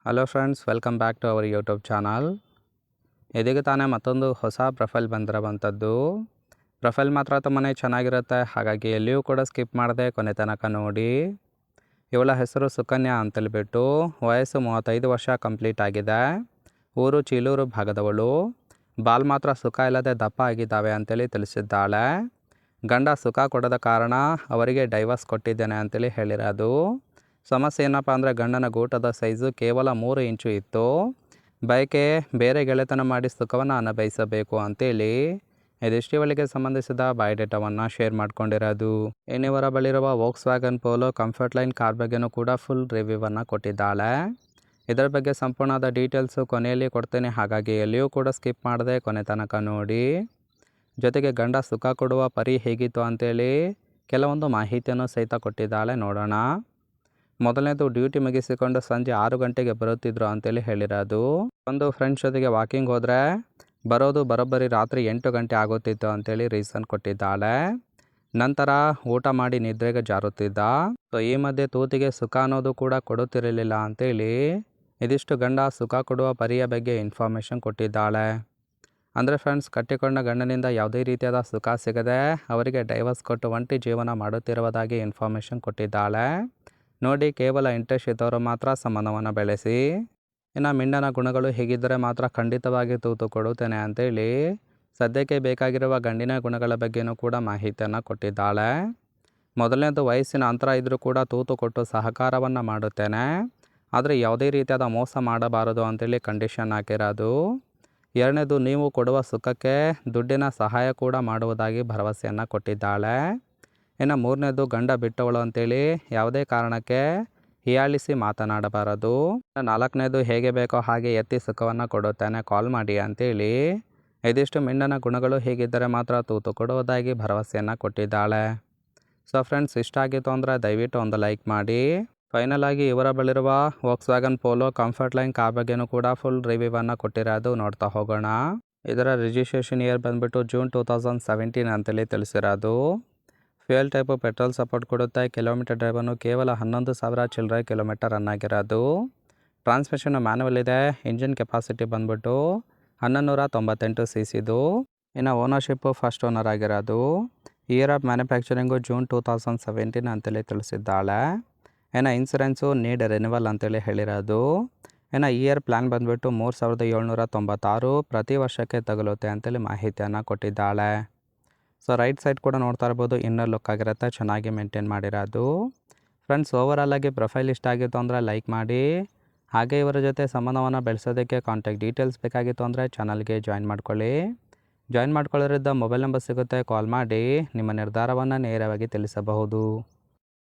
Hello friends, welcome back to our YouTube channel. ಇದೀಗ ತಾನೇ ಮತ್ತೊಂದು ಹೊಸ ಪ್ರೊಫೈಲ್ ಬಂದಿರೋವಂಥದ್ದು. ಪ್ರೊಫೈಲ್ ಮಾತ್ರ ತುಂಬಾ ಚೆನ್ನಾಗಿರುತ್ತೆ, ಹಾಗಾಗಿ ಎಲ್ಲಿಯೂ ಕೂಡ ಸ್ಕಿಪ್ ಮಾಡದೆ ಕೊನೆ ತನಕ ನೋಡಿ. ಇವಳ ಹೆಸರು ಸುಕನ್ಯಾ ಅಂತೇಳ್ಬಿಟ್ಟು, ವಯಸ್ಸು 35 ವರ್ಷ ಕಂಪ್ಲೀಟ್ ಆಗಿದೆ. ಊರು ಚೀಲೂರು ಭಾಗದವಳು. ಬಾಲ್ ಮಾತ್ರ ಸುಖ ಇಲ್ಲದೆ ದಪ್ಪ ಆಗಿದ್ದಾವೆ ಅಂತೇಳಿ ತಿಳಿಸಿದ್ದಾಳೆ. ಗಂಡ ಸುಖ ಕೊಡದ ಕಾರಣ ಅವರಿಗೆ ಡೈವರ್ಸ್ ಕೊಟ್ಟಿದ್ದೇನೆ ಅಂತೇಳಿ ಹೇಳಿರೋದು. ಸಮಸ್ಯೆ ಏನಪ್ಪ ಅಂದರೆ ಗಂಡನ ಗೂಟದ ಸೈಜು ಕೇವಲ 3 ಇಂಚು ಇತ್ತು. ಬಯಕೆ ಬೇರೆ ಗೆಳೆತನ ಮಾಡಿ ಸುಖವನ್ನು ಅನುಭವಿಸಬೇಕು ಅಂತೇಳಿ ಇದಿಷ್ಟು ಇವಳಿಗೆ ಸಂಬಂಧಿಸಿದ ಬಯೋಡೇಟಾವನ್ನು ಶೇರ್ ಮಾಡ್ಕೊಂಡಿರೋದು. ಇನ್ನಿವರ ಬಳಿರುವ Volkswagen Polo comfort line car ಬಗ್ಗೆನೂ ಕೂಡ ಫುಲ್ ರಿವ್ಯೂವನ್ನು ಕೊಟ್ಟಿದ್ದಾಳೆ. ಇದರ ಬಗ್ಗೆ ಸಂಪೂರ್ಣವಾದ ಡೀಟೇಲ್ಸು ಕೊನೆಯಲ್ಲಿ ಕೊಡ್ತೇನೆ, ಹಾಗಾಗಿ ಎಲ್ಲಿಯೂ ಕೂಡ ಸ್ಕಿಪ್ ಮಾಡದೆ ಕೊನೆ ತನಕ ನೋಡಿ. ಜೊತೆಗೆ ಗಂಡ ಸುಖ ಕೊಡುವ ಪರಿ ಹೇಗಿತ್ತು ಅಂತೇಳಿ ಕೆಲವೊಂದು ಮಾಹಿತಿಯನ್ನು ಸಹಿತ ಕೊಟ್ಟಿದ್ದಾಳೆ, ನೋಡೋಣ. ಮೊದಲನೇದು, ಡ್ಯೂಟಿ ಮುಗಿಸಿಕೊಂಡು ಸಂಜೆ 6 ಗಂಟೆಗೆ ಬರುತ್ತಿದ್ರು ಅಂತೇಳಿ ಹೇಳಿರೋದು. ಒಂದು ಫ್ರೆಂಡ್ಸ್ ಜೊತೆಗೆ ವಾಕಿಂಗ್ ಹೋದರೆ ಬರೋದು ಬರೋಬ್ಬರಿ ರಾತ್ರಿ 8 ಗಂಟೆ ಆಗುತ್ತಿತ್ತು ಅಂತೇಳಿ ರೀಸನ್ ಕೊಟ್ಟಿದ್ದಾಳೆ. ನಂತರ ಊಟ ಮಾಡಿ ನಿದ್ರೆಗೆ ಜಾರುತ್ತಿದ್ದ. ಸೊ ಈ ಮಧ್ಯೆ ತೂತಿಗೆ ಸುಖ ಅನ್ನೋದು ಕೂಡ ಕೊಡುತ್ತಿರಲಿಲ್ಲ ಅಂತೇಳಿ ಇದಿಷ್ಟು ಗಂಡ ಸುಖ ಕೊಡುವ ಪರಿಯ ಬಗ್ಗೆ ಇನ್ಫಾರ್ಮೇಷನ್ ಕೊಟ್ಟಿದ್ದಾಳೆ. ಅಂದರೆ ಫ್ರೆಂಡ್ಸ್, ಕಟ್ಟಿಕೊಂಡ ಗಂಡನಿಂದ ಯಾವುದೇ ರೀತಿಯಾದ ಸುಖ ಸಿಗದೆ ಅವರಿಗೆ ಡೈವರ್ಸ್ ಕೊಟ್ಟು ಒಂಟಿ ಜೀವನ ಮಾಡುತ್ತಿರುವುದಾಗಿ ಇನ್ಫಾರ್ಮೇಷನ್ ಕೊಟ್ಟಿದ್ದಾಳೆ. ನೋಡಿ, ಕೇವಲ ಇಂಟ್ರೆಸ್ಟ್ ಇದ್ದವರು ಮಾತ್ರ ಸಂಬಂಧವನ್ನು ಬೆಳೆಸಿ. ಇನ್ನು ಮಿಂಡನ ಗುಣಗಳು ಹೇಗಿದ್ದರೆ ಮಾತ್ರ ಖಂಡಿತವಾಗಿ ತೂತು ಕೊಡುತ್ತೇನೆ ಅಂತೇಳಿ ಸದ್ಯಕ್ಕೆ ಬೇಕಾಗಿರುವ ಗಂಡಿನ ಗುಣಗಳ ಬಗ್ಗೆಯೂ ಕೂಡ ಮಾಹಿತಿಯನ್ನು ಕೊಟ್ಟಿದ್ದಾಳೆ. ಮೊದಲನೇದು, ವಯಸ್ಸಿನ ಅಂತರ ಇದ್ದರೂ ಕೂಡ ತೂತು ಕೊಟ್ಟು ಸಹಕಾರವನ್ನು ಮಾಡುತ್ತೇನೆ, ಆದರೆ ಯಾವುದೇ ರೀತಿಯಾದ ಮೋಸ ಮಾಡಬಾರದು ಅಂತೇಳಿ ಕಂಡೀಷನ್ ಹಾಕಿರೋದು. ಎರಡನೇದು, ನೀವು ಕೊಡುವ ಸುಖಕ್ಕೆ ದುಡ್ಡಿನ ಸಹಾಯ ಕೂಡ ಮಾಡುವುದಾಗಿ ಭರವಸೆಯನ್ನು ಕೊಟ್ಟಿದ್ದಾಳೆ. ಇನ್ನು ಮೂರನೇದು, ಗಂಡ ಬಿಟ್ಟವಳು ಅಂತೇಳಿ ಯಾವುದೇ ಕಾರಣಕ್ಕೆ ಹೀಯಾಳಿಸಿ ಮಾತನಾಡಬಾರದು. ನಾಲ್ಕನೇದು, ಹೇಗೆ ಬೇಕೋ ಹಾಗೆ ಎತ್ತಿ ಸುಖವನ್ನು ಕೊಡುತ್ತೇನೆ, ಕಾಲ್ ಮಾಡಿ ಅಂತೇಳಿ ಇದಿಷ್ಟು ಮಿಂಡನ ಗುಣಗಳು ಹೇಗಿದ್ದರೆ ಮಾತ್ರ ತೂತು ಕೊಡುವುದಾಗಿ ಭರವಸೆಯನ್ನು ಕೊಟ್ಟಿದ್ದಾಳೆ. ಸೊ ಫ್ರೆಂಡ್ಸ್, ಇಷ್ಟ ಆಗಿತ್ತು ಅಂದರೆ ದಯವಿಟ್ಟು ಒಂದು ಲೈಕ್ ಮಾಡಿ. ಫೈನಲ್ ಆಗಿ ಇವರ ಬಳಿರುವ Volkswagen Polo comfort line car ಬಗ್ಗೆನೂ ಕೂಡ ಫುಲ್ ರಿವ್ಯೂವನ್ನು ಕೊಟ್ಟಿರೋದು, ನೋಡ್ತಾ ಹೋಗೋಣ. ಇದರ ರಿಜಿಸ್ಟ್ರೇಷನ್ ಇಯರ್ ಬಂದುಬಿಟ್ಟು ಜೂನ್ 2017 ಅಂತೇಳಿ ತಿಳಿಸಿರೋದು. ಫ್ಯೂಯಲ್ ಟೈಪು ಪೆಟ್ರೋಲ್ ಸಪೋರ್ಟ್ ಕೊಡುತ್ತೆ. ಕಿಲೋಮೀಟರ್ ಡ್ರೈವನ್ನು ಕೇವಲ 11,000 ಚಿಲ್ಲರೆ ಕಿಲೋಮೀಟರ್ ರನ್ ಆಗಿರೋದು. ಟ್ರಾನ್ಸ್ಮಿಷನ್ ಮ್ಯಾನುವಲ್ ಇದೆ. ಇಂಜಿನ್ ಕೆಪಾಸಿಟಿ ಬಂದ್ಬಿಟ್ಟು 1198 cc. ಇನ್ನು ಓನರ್ಶಿಪ್ಪು ಫಸ್ಟ್ ಓನರ್ ಆಗಿರೋದು. ಇಯರ್ ಆಫ್ ಮ್ಯಾನುಫ್ಯಾಕ್ಚರಿಂಗು ಜೂನ್ 2017 ಅಂತೇಳಿ ತಿಳಿಸಿದ್ದಾಳೆ. ಇನ್ನು ಇನ್ಸೂರೆನ್ಸು ನೀಡ್ ರಿನಿವಲ್ ಅಂತೇಳಿ ಹೇಳಿರೋದು. ಇನ್ನು ಇಯರ್ ಪ್ಲ್ಯಾನ್ ಬಂದುಬಿಟ್ಟು 3796 ಪ್ರತಿ ವರ್ಷಕ್ಕೆ ತಗುಲುತ್ತೆ ಅಂತೇಳಿ ಮಾಹಿತಿಯನ್ನು ಕೊಟ್ಟಿದ್ದಾಳೆ. ಸೊ ರೈಟ್ ಸೈಡ್ ಕೂಡ ನೋಡ್ತಾ ಇರ್ಬೋದು, ಇನ್ನರ್ ಲುಕ್ ಆಗಿರುತ್ತೆ, ಚೆನ್ನಾಗಿ ಮೇಂಟೈನ್ ಮಾಡಿರೋದು. ಫ್ರೆಂಡ್ಸ್, ಓವರಾಲ್ ಆಗಿ ಪ್ರೊಫೈಲ್ ಇಷ್ಟ ಆಗಿತ್ತು ಅಂದರೆ ಲೈಕ್ ಮಾಡಿ. ಹಾಗೆ ಇವರ ಜೊತೆ ಸಂಬಂಧವನ್ನು ಬೆಳೆಸೋದಕ್ಕೆ ಕಾಂಟ್ಯಾಕ್ಟ್ ಡೀಟೇಲ್ಸ್ ಬೇಕಾಗಿತ್ತು ಅಂದರೆ ಚಾನಲ್ಗೆ ಜಾಯಿನ್ ಮಾಡ್ಕೊಳ್ಳಿ. ಜಾಯಿನ್ ಮಾಡ್ಕೊಳ್ಳೋದ್ರಿಂದ ಮೊಬೈಲ್ ನಂಬರ್ ಸಿಗುತ್ತೆ, ಕಾಲ್ ಮಾಡಿ ನಿಮ್ಮ ನಿರ್ಧಾರವನ್ನು ನೇರವಾಗಿ ತಿಳಿಸಬಹುದು.